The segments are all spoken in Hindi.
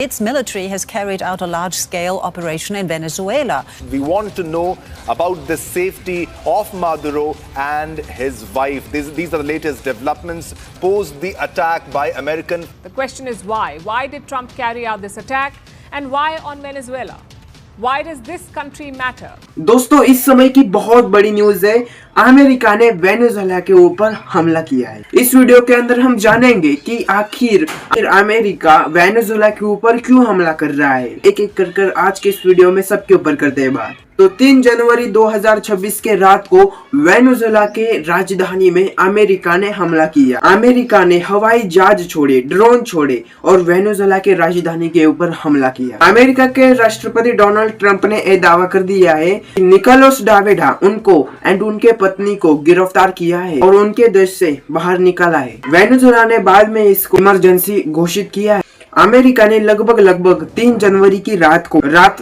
Its military has carried out a large-scale operation in Venezuela. We want to know about the safety of Maduro and his wife. These are the latest developments post the attack by American. The question is why? Why did Trump carry out this attack? And why on Venezuela? Why does this country matter? दोस्तों, इस समय की बहुत बड़ी न्यूज है। अमेरिका ने वेनेजुएला के ऊपर हमला किया है। इस वीडियो के अंदर हम जानेंगे कि आखिर अमेरिका वेनेजुएला के ऊपर क्यों हमला कर रहा है। एक एक कर आज के इस वीडियो में सबके ऊपर करते हैं बात। तो 3 जनवरी 2026 के रात को वेनेजुएला के राजधानी में अमेरिका ने हमला किया। अमेरिका ने हवाई जहाज छोड़े, ड्रोन छोड़े और वेनेजुएला के राजधानी के ऊपर हमला किया। अमेरिका के राष्ट्रपति डोनाल्ड ट्रंप ने यह दावा कर दिया है कि निकोलस डावेडा उनको एंड उनके पत्नी को गिरफ्तार किया है और उनके देश से बाहर निकाला है। वेनेजुएला ने बाद में इसको इमरजेंसी घोषित किया है। अमेरिका ने लगभग 3 जनवरी की रात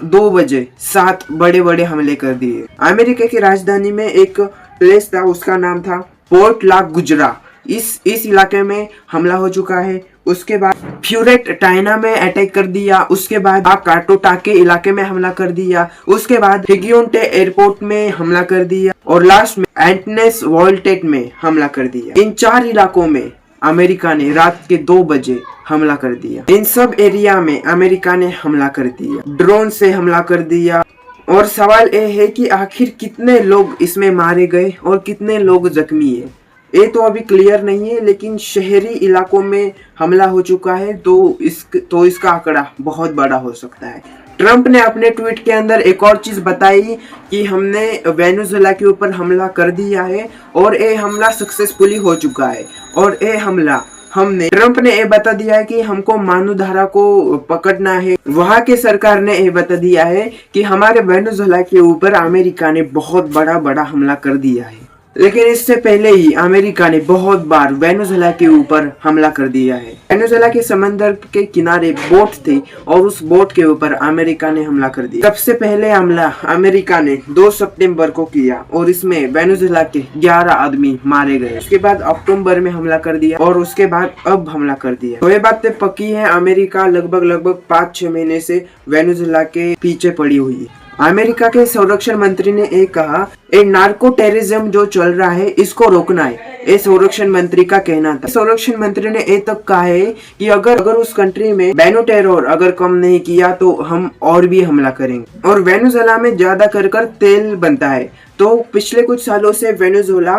2 बजे 7 बड़े हमले कर दिए। अमेरिका की राजधानी में एक प्लेस था, उसका नाम था पोर्ट ला गुजरा। इस इलाके में हमला हो चुका है। उसके बाद फ्यूरेट टाइना में अटैक कर दिया। उसके बाद काटोटा के इलाके में हमला कर दिया। उसके बाद हिगियोंटे एयरपोर्ट में हमला कर दिया और लास्ट में एंटनेस वॉल्टेट में हमला कर दिया। इन 4 इलाकों में अमेरिका ने रात के 2 बजे हमला कर दिया। इन सब एरिया में अमेरिका ने हमला कर दिया, ड्रोन से हमला कर दिया। और सवाल ये है कि आखिर कितने लोग इसमें मारे गए और कितने लोग जख्मी है, ये तो अभी क्लियर नहीं है। लेकिन शहरी इलाकों में हमला हो चुका है तो इसका आंकड़ा बहुत बड़ा हो सकता है। ट्रंप ने अपने ट्वीट के अंदर एक और चीज बताई कि हमने वेनेजुएला के ऊपर हमला कर दिया है और ये हमला सक्सेसफुली हो चुका है। और ये हमला ट्रंप ने ये बता दिया है कि हमको मानूधारा को पकड़ना है। वहां के सरकार ने ये बता दिया है कि हमारे वेनेजुएला के ऊपर अमेरिका ने बहुत बड़ा हमला कर दिया है। लेकिन इससे पहले ही अमेरिका ने बहुत बार वेनेजुएला के ऊपर हमला कर दिया है। वेनेजुएला के समंदर के किनारे बोट थे और उस बोट के ऊपर अमेरिका ने हमला कर दिया। सबसे पहले हमला अमेरिका ने 2 सितंबर को किया और इसमें वेनेजुएला के 11 आदमी मारे गए। उसके बाद अक्टूबर में हमला कर दिया और उसके बाद अब हमला कर दिया। तो ये बातें पक्की है, अमेरिका लगभग 5-6 महीने से वेनेजुएला के पीछे पड़ी हुई है। अमेरिका के संरक्षण मंत्री ने एक कहा, ये नार्को टेररिज्म जो चल रहा है इसको रोकना है। ये संरक्षण मंत्री का कहना था। संरक्षण मंत्री ने ये तक कहा है कि अगर उस कंट्री में बैनो टेरर अगर कम नहीं किया तो हम और भी हमला करेंगे। और वेनेजुएला में ज्यादा कर तेल बनता है, तो पिछले कुछ सालों से वेनेजुएला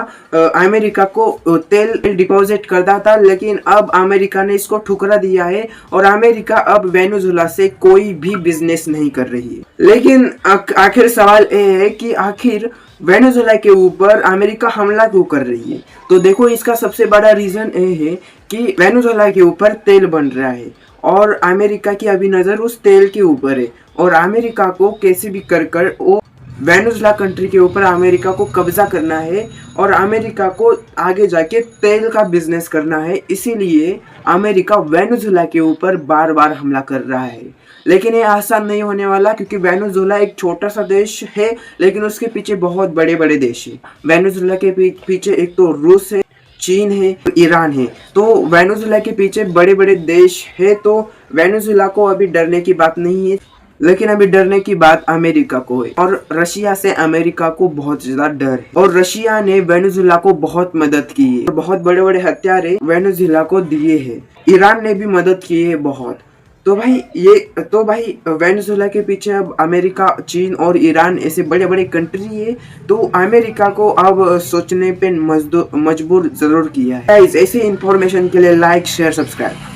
अमेरिका को तेल डिपॉजिट करता था, लेकिन अब अमेरिका ने इसको ठुकरा दिया है और अमेरिका अब वेनेजुएला से कोई भी बिजनेस नहीं कर रही है। लेकिन आखिर सवाल ये है कि आखिर वेनेजुएला के ऊपर अमेरिका हमला क्यों कर रही है। तो देखो, इसका सबसे बड़ा रीजन ये है कि वेनेजुएला के ऊपर तेल बन रहा है और अमेरिका की अभी नजर उस तेल के ऊपर है और अमेरिका को कैसे भी कर वो वेनेजुएला कंट्री के ऊपर अमेरिका को कब्जा करना है और अमेरिका को आगे जाके तेल का बिजनेस करना है। इसीलिए अमेरिका वेनेजुएला के ऊपर बार हमला कर रहा है। लेकिन ये आसान नहीं होने वाला, क्योंकि वेनेजुएला एक छोटा सा देश है लेकिन उसके पीछे बहुत बड़े देश है। वेनेजुएला के पीछे एक तो रूस है, चीन है, ईरान है। तो वेनेजुएला के पीछे बड़े देश है, तो वेनेजुएला को अभी डरने की बात नहीं है। लेकिन अभी डरने की बात अमेरिका को है और रशिया से अमेरिका को बहुत ज्यादा डर है। और रशिया ने वेनेजुएला को बहुत मदद की है, बहुत बड़े हथियार वेनेजुएला को दिए हैं। ईरान ने भी मदद की है बहुत। तो भाई वेनेजुएला के पीछे अब अमेरिका, चीन और ईरान ऐसे बड़े कंट्री है, तो अमेरिका को अब सोचने पे मजबूर जरूर किया है। ऐसे इंफॉर्मेशन के लिए लाइक, शेयर, सब्सक्राइब।